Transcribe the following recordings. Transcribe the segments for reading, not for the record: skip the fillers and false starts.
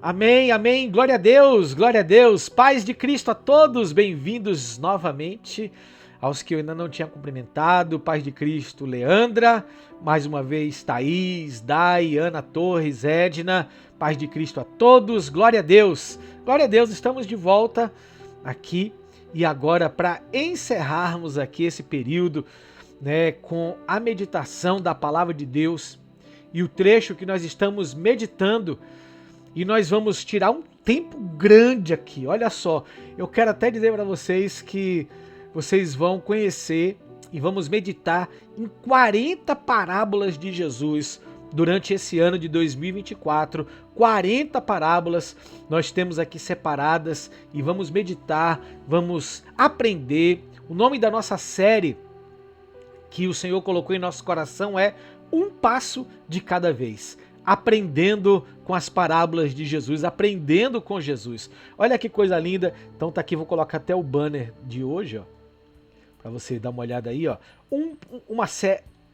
Amém, amém, glória a Deus, paz de Cristo a todos, bem-vindos novamente aos que eu ainda não tinha cumprimentado, paz de Cristo, Leandra, mais uma vez Thaís, Dai, Ana Torres, Edna, paz de Cristo a todos, glória a Deus, estamos de volta aqui e agora para encerrarmos aqui esse período, né, com a meditação da palavra de Deus e o trecho que nós estamos meditando. E nós vamos tirar um tempo grande aqui, olha só. Eu quero até dizer para vocês que vocês vão conhecer e vamos meditar em 40 parábolas de Jesus durante esse ano de 2024. 40 parábolas nós temos aqui separadas e vamos meditar, vamos aprender. O nome da nossa série que o Senhor colocou em nosso coração é Um Passo de Cada Vez. Aprendendo com as parábolas de Jesus, aprendendo com Jesus. Olha que coisa linda. Então tá aqui, vou colocar até o banner de hoje, ó, para você dar uma olhada aí, ó.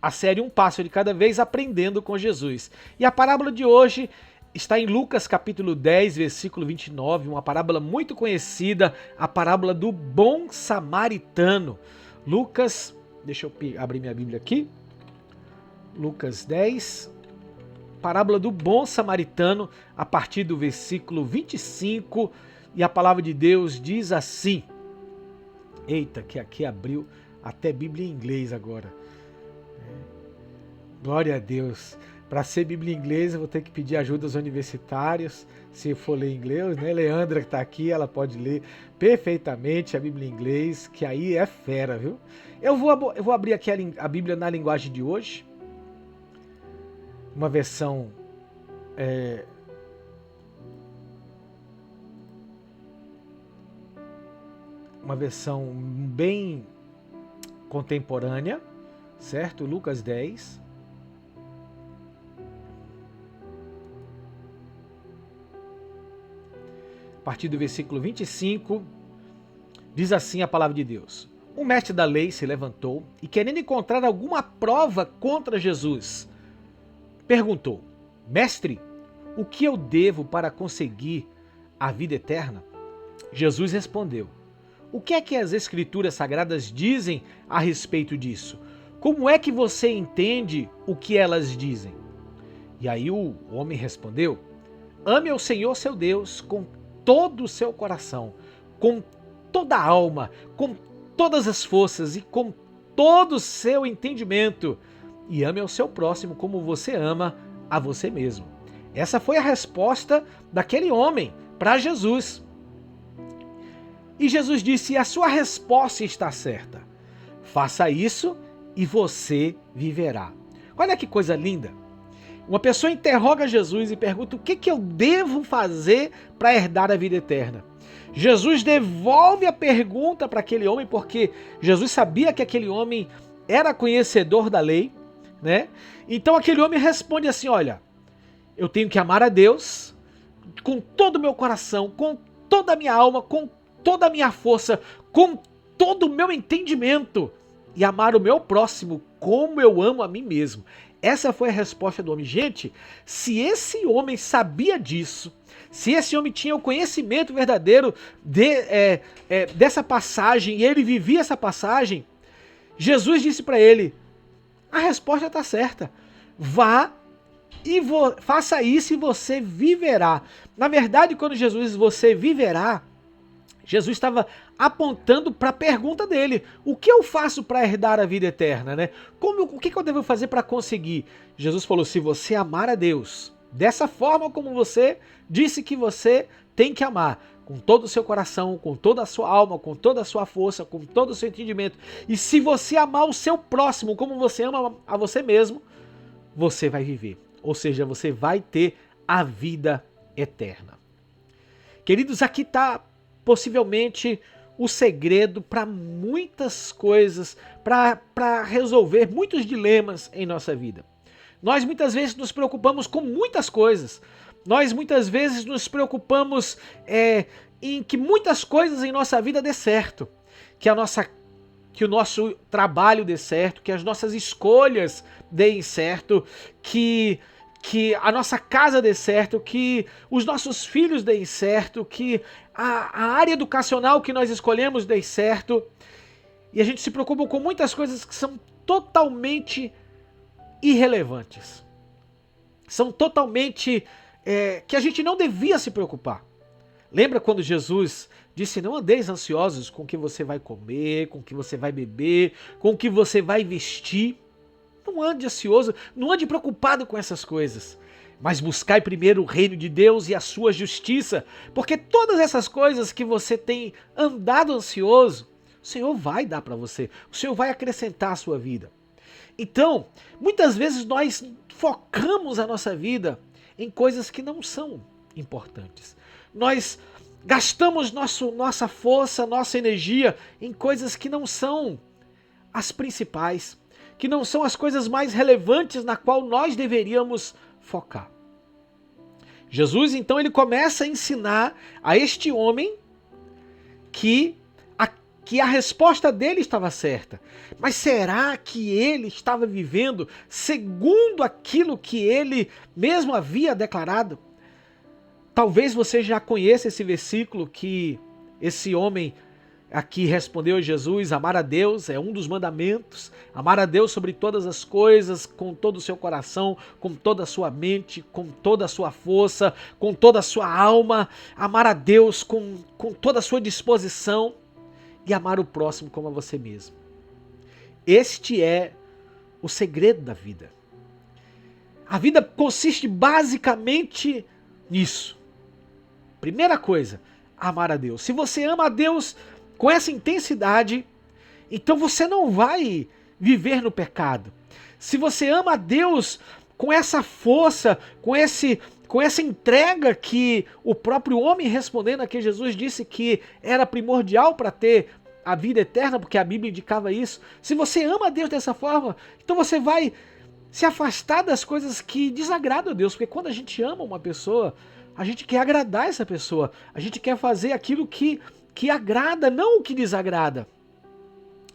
A série Um Passo de Cada Vez, aprendendo com Jesus. E a parábola de hoje está em Lucas capítulo 10, versículo 29, uma parábola muito conhecida, a parábola do bom samaritano. Lucas, deixa eu abrir minha Bíblia aqui. Lucas 10, parábola do bom samaritano, a partir do versículo 25, e a palavra de Deus diz assim. Eita, que aqui abriu até Bíblia em inglês agora. Glória a Deus. Para ser Bíblia em inglês, eu vou ter que pedir ajuda aos universitários, se for ler inglês, né? Leandra que está aqui, ela pode ler perfeitamente a Bíblia em inglês, que aí é fera, viu? Eu vou abrir aqui a Bíblia na linguagem de hoje, uma versão bem contemporânea, certo? Lucas 10. A partir do versículo 25, diz assim a palavra de Deus. Um mestre da lei se levantou e, querendo encontrar alguma prova contra Jesus, perguntou: Mestre, o que eu devo para conseguir a vida eterna? Jesus respondeu: O que é que as Escrituras Sagradas dizem a respeito disso? Como é que você entende o que elas dizem? E aí o homem respondeu: Ame ao Senhor seu Deus com todo o seu coração, com toda a alma, com todas as forças e com todo o seu entendimento. E ame ao seu próximo como você ama a você mesmo. Essa foi a resposta daquele homem para Jesus. E Jesus disse: a sua resposta está certa. Faça isso e você viverá. Olha que coisa linda. Uma pessoa interroga Jesus e pergunta: o que eu devo fazer para herdar a vida eterna? Jesus devolve a pergunta para aquele homem, porque Jesus sabia que aquele homem era conhecedor da lei, né? Então aquele homem responde assim: olha, eu tenho que amar a Deus com todo o meu coração, com toda a minha alma, com toda a minha força, com todo o meu entendimento, e amar o meu próximo como eu amo a mim mesmo. Essa foi a resposta do homem. Gente, se esse homem sabia disso, se esse homem tinha o conhecimento verdadeiro dessa passagem, e ele vivia essa passagem, Jesus disse para ele: a resposta está certa. Vá e faça isso e você viverá. Na verdade, quando Jesus diz você viverá, Jesus estava apontando para a pergunta dele: o que eu faço para herdar a vida eterna, né? O que eu devo fazer para conseguir? Jesus falou: se você amar a Deus dessa forma como você disse que você tem que amar, com todo o seu coração, com toda a sua alma, com toda a sua força, com todo o seu entendimento, e se você amar o seu próximo como você ama a você mesmo, você vai viver. Ou seja, você vai ter a vida eterna. Queridos, aqui está possivelmente o segredo para muitas coisas, para resolver muitos dilemas em nossa vida. Nós muitas vezes nos preocupamos com muitas coisas. Nós muitas vezes nos preocupamos em que muitas coisas em nossa vida dê certo. Que o nosso trabalho dê certo, que as nossas escolhas deem certo, que que a nossa casa dê certo, que os nossos filhos deem certo, que a área educacional que nós escolhemos dê certo. E a gente se preocupa com muitas coisas que são totalmente irrelevantes. São totalmente que a gente não devia se preocupar. Lembra quando Jesus disse: não andeis ansiosos com o que você vai comer, com o que você vai beber, com o que você vai vestir. Não ande ansioso, não ande preocupado com essas coisas. Mas buscai primeiro o reino de Deus e a sua justiça, porque todas essas coisas que você tem andado ansioso, o Senhor vai dar para você, o Senhor vai acrescentar à sua vida. Então, muitas vezes nós focamos a nossa vida em coisas que não são importantes. Nós gastamos nossa força, nossa energia em coisas que não são as principais, que não são as coisas mais relevantes na qual nós deveríamos focar. Jesus, então, ele começa a ensinar a este homem que a resposta dele estava certa. Mas será que ele estava vivendo segundo aquilo que ele mesmo havia declarado? Talvez você já conheça esse versículo que esse homem aqui respondeu a Jesus: amar a Deus é um dos mandamentos, amar a Deus sobre todas as coisas, com todo o seu coração, com toda a sua mente, com toda a sua força, com toda a sua alma, amar a Deus com toda a sua disposição e amar o próximo como a você mesmo. Este é o segredo da vida. A vida consiste basicamente nisso. Primeira coisa, amar a Deus. Se você ama a Deus com essa intensidade, então você não vai viver no pecado. Se você ama a Deus com essa força, com essa entrega que o próprio homem respondendo aqui, Jesus disse que era primordial para ter a vida eterna, porque a Bíblia indicava isso. Se você ama a Deus dessa forma, então você vai se afastar das coisas que desagradam a Deus, porque quando a gente ama uma pessoa, a gente quer agradar essa pessoa, a gente quer fazer aquilo que agrada, não o que desagrada.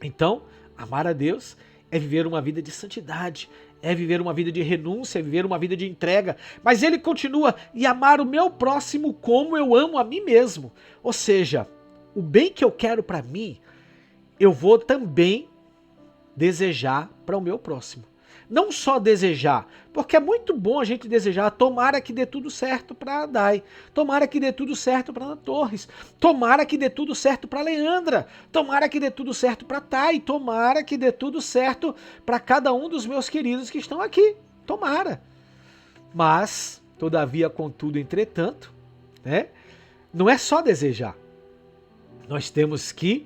Então, amar a Deus é viver uma vida de santidade, é viver uma vida de renúncia, é viver uma vida de entrega. Mas ele continua: e amar o meu próximo como eu amo a mim mesmo. Ou seja, o bem que eu quero para mim, eu vou também desejar para o meu próximo. Não só desejar, porque é muito bom a gente desejar, tomara que dê tudo certo para a Dai, tomara que dê tudo certo para Ana Torres, tomara que dê tudo certo para Leandra, tomara que dê tudo certo para Thay, tomara que dê tudo certo para cada um dos meus queridos que estão aqui, tomara. Mas, todavia, contudo, entretanto, né, não é só desejar. Nós temos que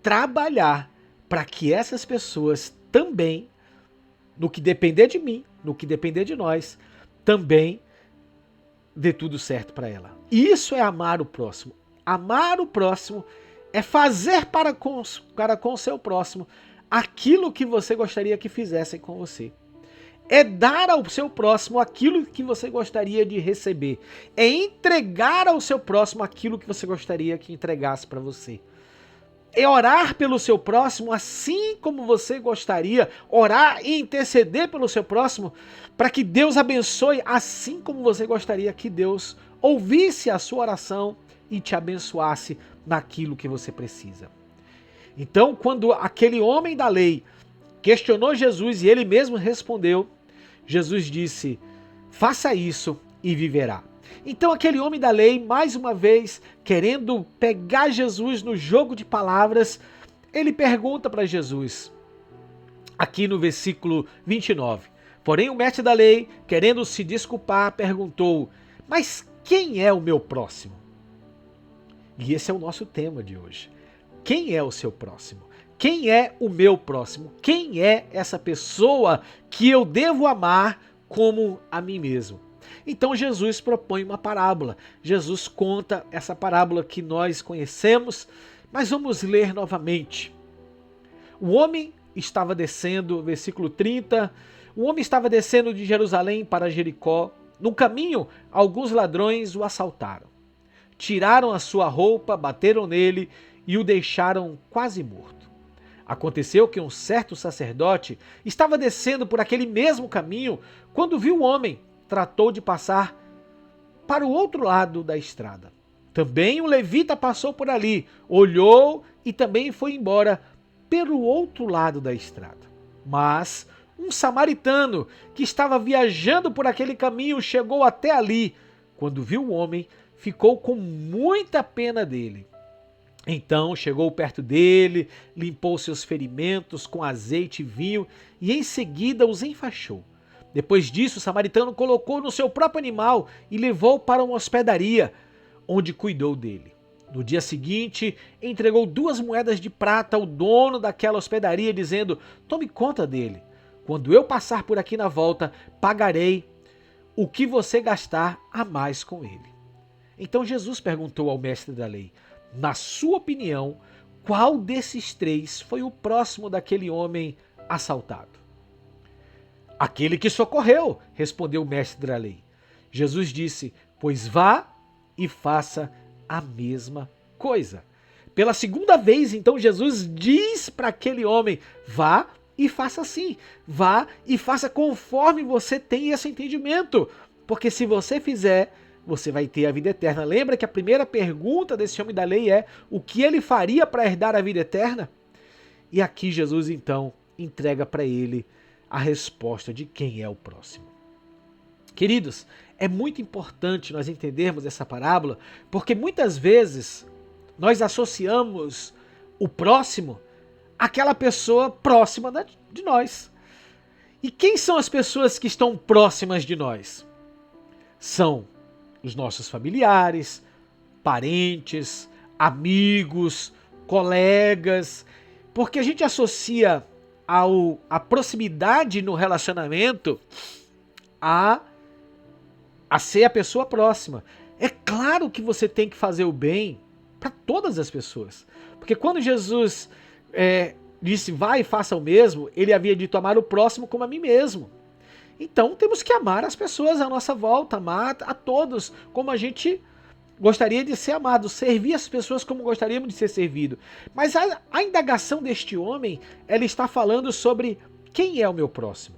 trabalhar para que essas pessoas também, no que depender de mim, no que depender de nós, também dê tudo certo para ela. Isso é amar o próximo. Amar o próximo é fazer para com o seu próximo aquilo que você gostaria que fizessem com você. É dar ao seu próximo aquilo que você gostaria de receber. É entregar ao seu próximo aquilo que você gostaria que entregasse para você. É orar pelo seu próximo assim como você gostaria, orar e interceder pelo seu próximo para que Deus abençoe assim como você gostaria que Deus ouvisse a sua oração e te abençoasse naquilo que você precisa. Então, quando aquele homem da lei questionou Jesus e ele mesmo respondeu, Jesus disse: faça isso e viverá. Então aquele homem da lei, mais uma vez, querendo pegar Jesus no jogo de palavras, ele pergunta para Jesus, aqui no versículo 29. Porém o mestre da lei, querendo se desculpar, perguntou: mas quem é o meu próximo? E esse é o nosso tema de hoje. Quem é o seu próximo? Quem é o meu próximo? Quem é essa pessoa que eu devo amar como a mim mesmo? Então Jesus propõe uma parábola. Jesus conta essa parábola que nós conhecemos, mas vamos ler novamente. O homem estava descendo, versículo 30, o homem estava descendo de Jerusalém para Jericó. No caminho, alguns ladrões o assaltaram. Tiraram a sua roupa, bateram nele e o deixaram quase morto. Aconteceu que um certo sacerdote estava descendo por aquele mesmo caminho. Quando viu o homem, tratou de passar para o outro lado da estrada. Também um levita passou por ali, olhou e também foi embora pelo outro lado da estrada. Mas um samaritano que estava viajando por aquele caminho chegou até ali. Quando viu o homem, ficou com muita pena dele. Então chegou perto dele, limpou seus ferimentos com azeite e vinho e em seguida os enfaixou. Depois disso, o samaritano colocou no seu próprio animal e levou para uma hospedaria, onde cuidou dele. No dia seguinte, entregou 2 moedas de prata ao dono daquela hospedaria, dizendo: tome conta dele. Quando eu passar por aqui na volta, pagarei o que você gastar a mais com ele. Então Jesus perguntou ao mestre da lei: na sua opinião, qual desses 3 foi o próximo daquele homem assaltado? Aquele que socorreu, respondeu o mestre da lei. Jesus disse: pois vá e faça a mesma coisa. Pela segunda vez, então, Jesus diz para aquele homem: vá e faça assim. Vá e faça conforme você tem esse entendimento. Porque se você fizer, você vai ter a vida eterna. Lembra que a primeira pergunta desse homem da lei é: o que ele faria para herdar a vida eterna? E aqui Jesus, então, entrega para ele a resposta de quem é o próximo. Queridos, é muito importante nós entendermos essa parábola, porque muitas vezes nós associamos o próximo àquela pessoa próxima de nós. E quem são as pessoas que estão próximas de nós? São os nossos familiares, parentes, amigos, colegas, porque a gente associa a proximidade no relacionamento a ser a pessoa próxima. É claro que você tem que fazer o bem para todas as pessoas, porque quando Jesus disse vai e faça o mesmo, ele havia dito amar o próximo como a mim mesmo. Então temos que amar as pessoas à nossa volta, amar a todos como a gente gostaria de ser amado, servir as pessoas como gostaríamos de ser servido. Mas a indagação deste homem, ela está falando sobre quem é o meu próximo.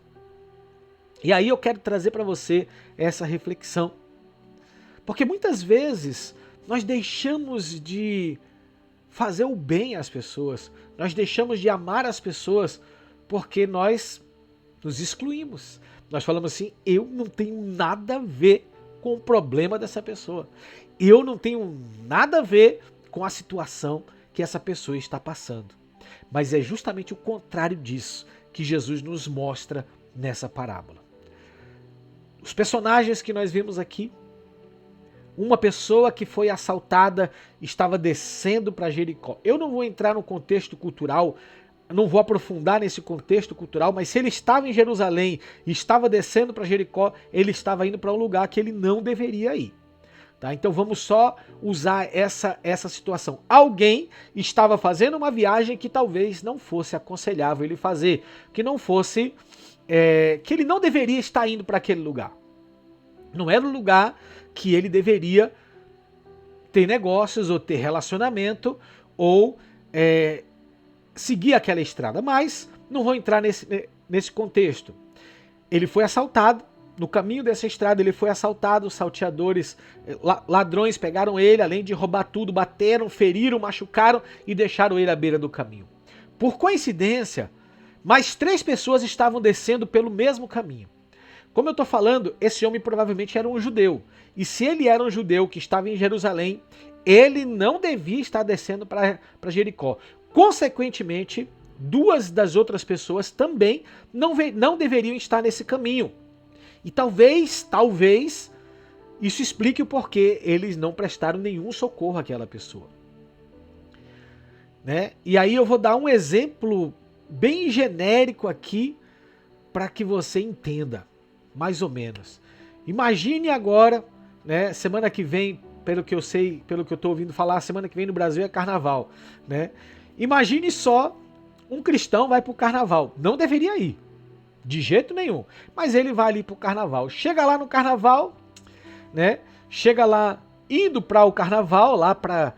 E aí eu quero trazer para você essa reflexão. Porque muitas vezes nós deixamos de fazer o bem às pessoas, nós deixamos de amar as pessoas porque nós nos excluímos. Nós falamos assim: eu não tenho nada a ver com o problema dessa pessoa. Eu não tenho nada a ver com a situação que essa pessoa está passando. Mas é justamente o contrário disso que Jesus nos mostra nessa parábola. Os personagens que nós vimos aqui, uma pessoa que foi assaltada estava descendo para Jericó. Eu não vou entrar no contexto cultural, não vou aprofundar nesse contexto cultural, mas se ele estava em Jerusalém e estava descendo para Jericó, ele estava indo para um lugar que ele não deveria ir. Tá? Então vamos só usar essa situação. Alguém estava fazendo uma viagem que talvez não fosse aconselhável ele fazer, que não fosse, que ele não deveria estar indo para aquele lugar. Não era o lugar que ele deveria ter negócios ou ter relacionamento ou seguir aquela estrada. Mas não vou entrar nesse contexto. Ele foi assaltado. No caminho dessa estrada ele foi assaltado, os salteadores, ladrões pegaram ele, além de roubar tudo, bateram, feriram, machucaram e deixaram ele à beira do caminho. Por coincidência, mais 3 pessoas estavam descendo pelo mesmo caminho. Como eu estou falando, esse homem provavelmente era um judeu. E se ele era um judeu que estava em Jerusalém, ele não devia estar descendo para Jericó. Consequentemente, 2 das outras pessoas também não deveriam estar nesse caminho. E talvez isso explique o porquê eles não prestaram nenhum socorro àquela pessoa. Né? E aí eu vou dar um exemplo bem genérico aqui para que você entenda, mais ou menos. Imagine agora, né, semana que vem, pelo que eu sei, pelo que eu estou ouvindo falar, semana que vem no Brasil é carnaval. Né? Imagine só um cristão vai para o carnaval. Não deveria ir. De jeito nenhum. Mas ele vai ali pro carnaval. Chega lá no carnaval, né? Chega lá indo para o carnaval, lá para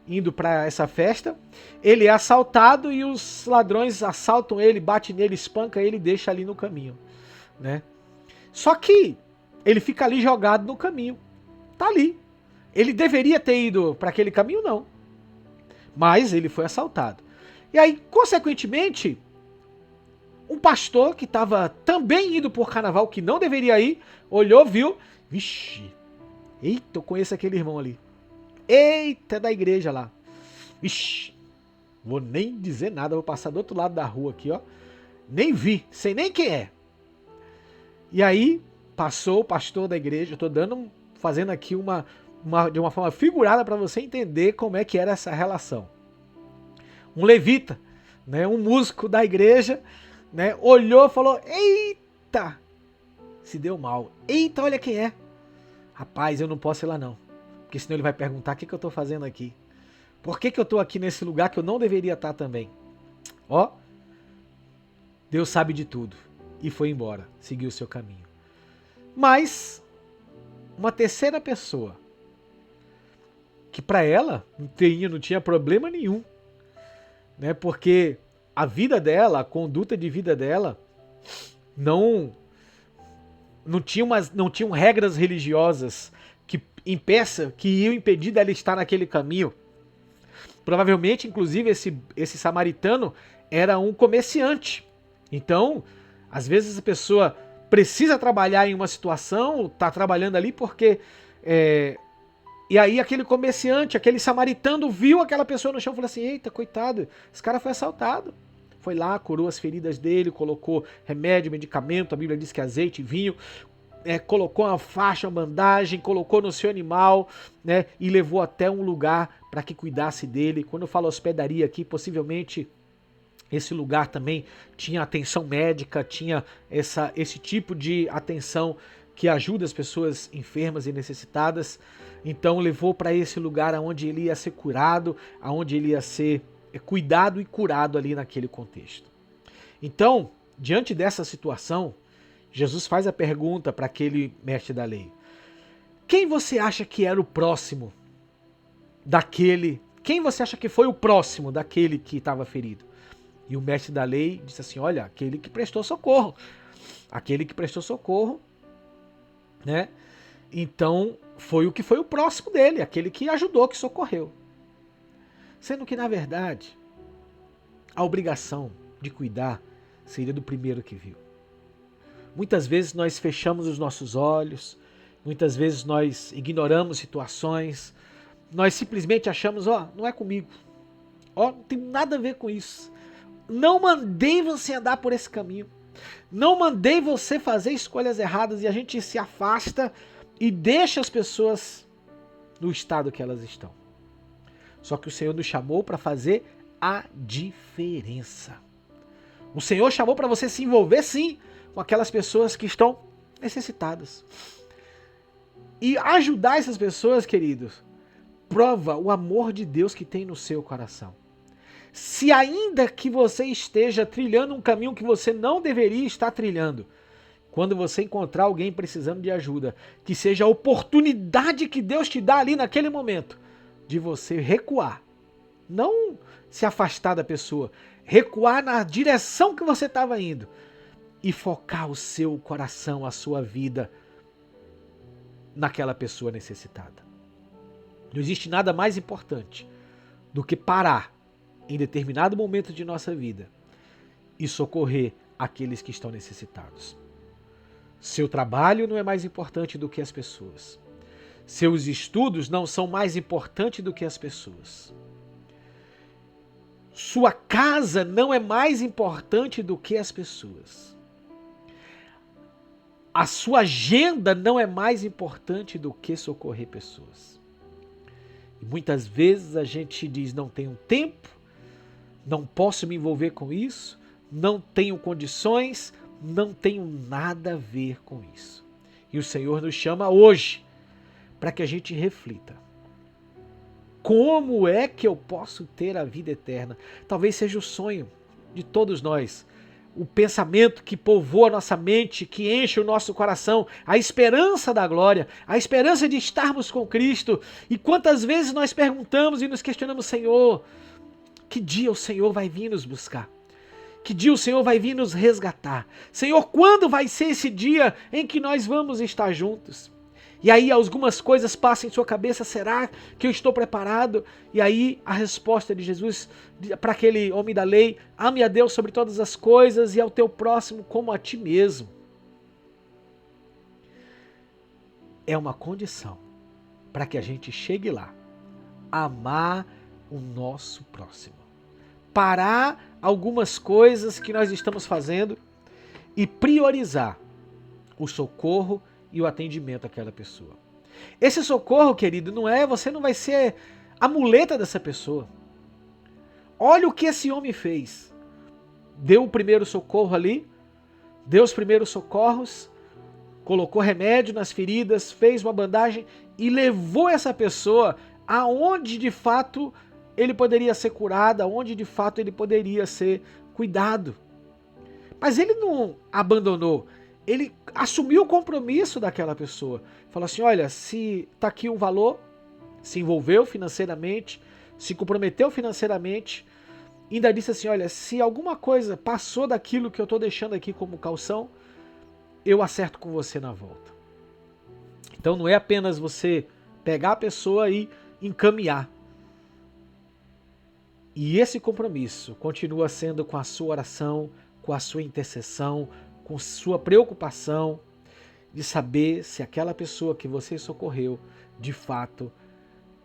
indo para essa festa. Ele é assaltado e os ladrões assaltam ele, batem nele, espancam ele e deixam ali no caminho, né? Só que ele fica ali jogado no caminho. Tá ali. Ele deveria ter ido para aquele caminho, não. Mas ele foi assaltado. E aí, consequentemente, um pastor que estava também indo por carnaval, que não deveria ir, olhou, viu. Vixe, eita, eu conheço aquele irmão ali. Eita, é da igreja lá. Vixe, vou nem dizer nada, vou passar do outro lado da rua aqui, ó. Nem vi, sei nem quem é. E aí, passou o pastor da igreja, eu tô fazendo aqui de uma forma figurada para você entender como é que era essa relação. Um levita, né, um músico da igreja, né, olhou e falou, eita, se deu mal. Eita, olha quem é. Rapaz, eu não posso ir lá não, porque senão ele vai perguntar o que eu tô fazendo aqui. Por que eu tô aqui nesse lugar que eu não deveria estar também? Ó, Deus sabe de tudo. E foi embora, seguiu o seu caminho. Mas, uma terceira pessoa, que para ela não tinha problema nenhum, né? Porque a vida dela, a conduta de vida dela, não tinham regras religiosas que iam impedir dela estar naquele caminho. Provavelmente, inclusive, esse samaritano era um comerciante. Então, às vezes a pessoa precisa trabalhar em uma situação, está trabalhando ali porque... E aí aquele comerciante, aquele samaritano viu aquela pessoa no chão e falou assim, eita, coitado, esse cara foi assaltado. Foi lá, curou as feridas dele, colocou remédio, medicamento, a Bíblia diz que azeite, vinho, colocou uma faixa, uma bandagem, colocou no seu animal, né, e levou até um lugar para que cuidasse dele. Quando eu falo hospedaria aqui, possivelmente esse lugar também tinha atenção médica, tinha esse tipo de atenção que ajuda as pessoas enfermas e necessitadas. Então levou para esse lugar onde ele ia ser curado, onde ele ia ser cuidado e curado ali naquele contexto. Então, diante dessa situação, Jesus faz a pergunta para aquele mestre da lei. Quem você acha que era o próximo daquele? Quem você acha que foi o próximo daquele que estava ferido? E o mestre da lei disse assim, olha, aquele que prestou socorro. Aquele que prestou socorro, né? Então, foi o próximo dele, aquele que ajudou, que socorreu. Sendo que, na verdade, a obrigação de cuidar seria do primeiro que viu. Muitas vezes nós fechamos os nossos olhos, muitas vezes nós ignoramos situações, nós simplesmente achamos, não é comigo, não tem nada a ver com isso. Não mandei você andar por esse caminho, não mandei você fazer escolhas erradas, e a gente se afasta e deixa as pessoas no estado que elas estão. Só que o Senhor nos chamou para fazer a diferença. O Senhor chamou para você se envolver, sim, com aquelas pessoas que estão necessitadas. E ajudar essas pessoas, queridos, prova o amor de Deus que tem no seu coração. Se ainda que você esteja trilhando um caminho que você não deveria estar trilhando, quando você encontrar alguém precisando de ajuda, que seja a oportunidade que Deus te dá ali naquele momento, de você recuar. Não se afastar da pessoa, recuar na direção que você estava indo e focar o seu coração, a sua vida naquela pessoa necessitada. Não existe nada mais importante do que parar em determinado momento de nossa vida e socorrer aqueles que estão necessitados. Seu trabalho não é mais importante do que as pessoas. Seus estudos não são mais importantes do que as pessoas. Sua casa não é mais importante do que as pessoas. A sua agenda não é mais importante do que socorrer pessoas. E muitas vezes a gente diz, não tenho tempo, não posso me envolver com isso, não tenho condições, não tenho nada a ver com isso. E o Senhor nos chama hoje para que a gente reflita. Como é que eu posso ter a vida eterna? Talvez seja o sonho de todos nós, o pensamento que povoa a nossa mente, que enche o nosso coração, a esperança da glória, a esperança de estarmos com Cristo. E quantas vezes nós perguntamos e nos questionamos: Senhor, que dia o Senhor vai vir nos buscar? Que dia o Senhor vai vir nos resgatar? Senhor, quando vai ser esse dia em que nós vamos estar juntos? E aí algumas coisas passam em sua cabeça: será que eu estou preparado? E aí a resposta de Jesus para aquele homem da lei: ame a Deus sobre todas as coisas e ao teu próximo como a ti mesmo. É uma condição para que a gente chegue lá: amar o nosso próximo. Parar algumas coisas que nós estamos fazendo e priorizar o socorro e o atendimento àquela pessoa. Esse socorro, querido, você não vai ser a muleta dessa pessoa. Olha o que esse homem fez. Deu o primeiro socorro ali, deu os primeiros socorros, colocou remédio nas feridas, fez uma bandagem e levou essa pessoa aonde de fato ele poderia ser curado, aonde de fato ele poderia ser cuidado. Mas ele não abandonou. Ele assumiu o compromisso daquela pessoa. Falou assim: olha, se está aqui um valor, se envolveu financeiramente, se comprometeu financeiramente, ainda disse assim: olha, se alguma coisa passou daquilo que eu estou deixando aqui como calção, eu acerto com você na volta. Então não é apenas você pegar a pessoa e encaminhar. E esse compromisso continua sendo com a sua oração, com a sua intercessão, com sua preocupação de saber se aquela pessoa que você socorreu, de fato,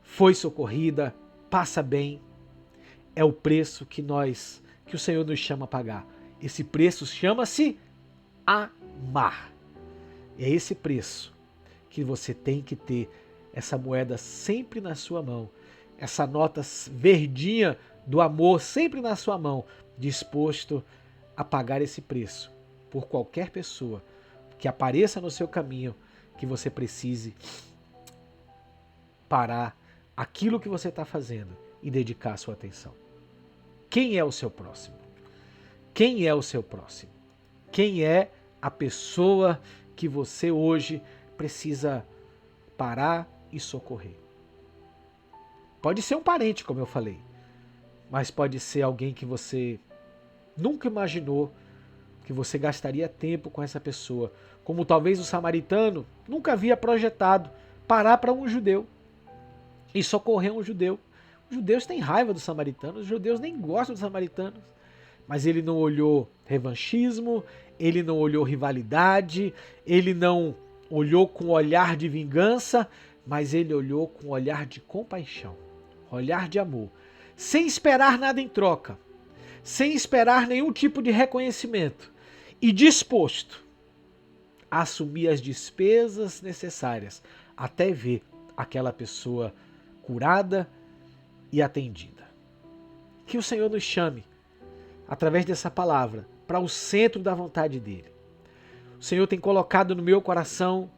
foi socorrida, passa bem. É o preço que o Senhor nos chama a pagar. Esse preço chama-se amar. É esse preço que você tem que ter essa moeda sempre na sua mão, essa nota verdinha do amor sempre na sua mão, disposto a pagar esse preço por qualquer pessoa que apareça no seu caminho, que você precise parar aquilo que você está fazendo e dedicar a sua atenção. Quem é o seu próximo? Quem é o seu próximo? Quem é a pessoa que você hoje precisa parar e socorrer? Pode ser um parente, como eu falei, mas pode ser alguém que você nunca imaginou que você gastaria tempo com essa pessoa, como talvez o samaritano nunca havia projetado parar para um judeu e socorrer um judeu. Os judeus têm raiva dos samaritanos, os judeus nem gostam dos samaritanos, mas ele não olhou revanchismo, ele não olhou rivalidade, ele não olhou com olhar de vingança, mas ele olhou com olhar de compaixão, olhar de amor, sem esperar nada em troca, sem esperar nenhum tipo de reconhecimento e disposto a assumir as despesas necessárias até ver aquela pessoa curada e atendida. Que o Senhor nos chame, através dessa palavra, para o centro da vontade dele. O Senhor tem colocado no meu coração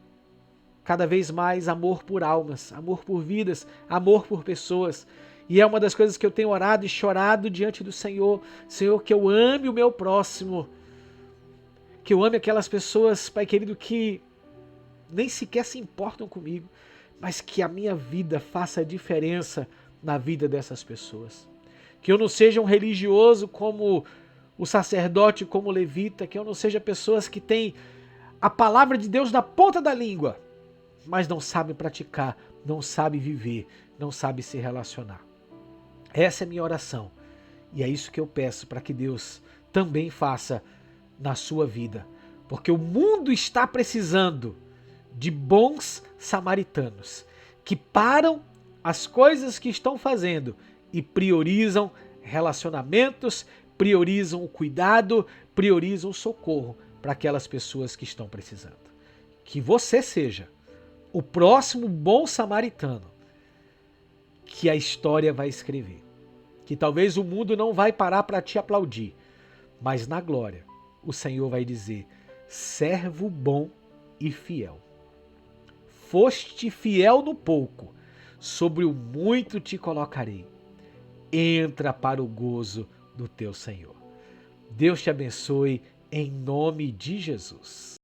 cada vez mais amor por almas, amor por vidas, amor por pessoas. E é uma das coisas que eu tenho orado e chorado diante do Senhor. Senhor, que eu ame o meu próximo. Que eu ame aquelas pessoas, Pai querido, que nem sequer se importam comigo, mas que a minha vida faça diferença na vida dessas pessoas. Que eu não seja um religioso como o sacerdote, como o levita, que eu não seja pessoas que têm a palavra de Deus na ponta da língua, mas não sabem praticar, não sabem viver, não sabem se relacionar. Essa é a minha oração. E é isso que eu peço para que Deus também faça na sua vida. Porque o mundo está precisando de bons samaritanos que param as coisas que estão fazendo e priorizam relacionamentos, priorizam o cuidado, priorizam o socorro para aquelas pessoas que estão precisando. Que você seja o próximo bom samaritano que a história vai escrever. Que talvez o mundo não vai parar para te aplaudir, mas na glória o Senhor vai dizer: servo bom e fiel. Foste fiel no pouco, sobre o muito te colocarei. Entra para o gozo do teu Senhor. Deus te abençoe em nome de Jesus.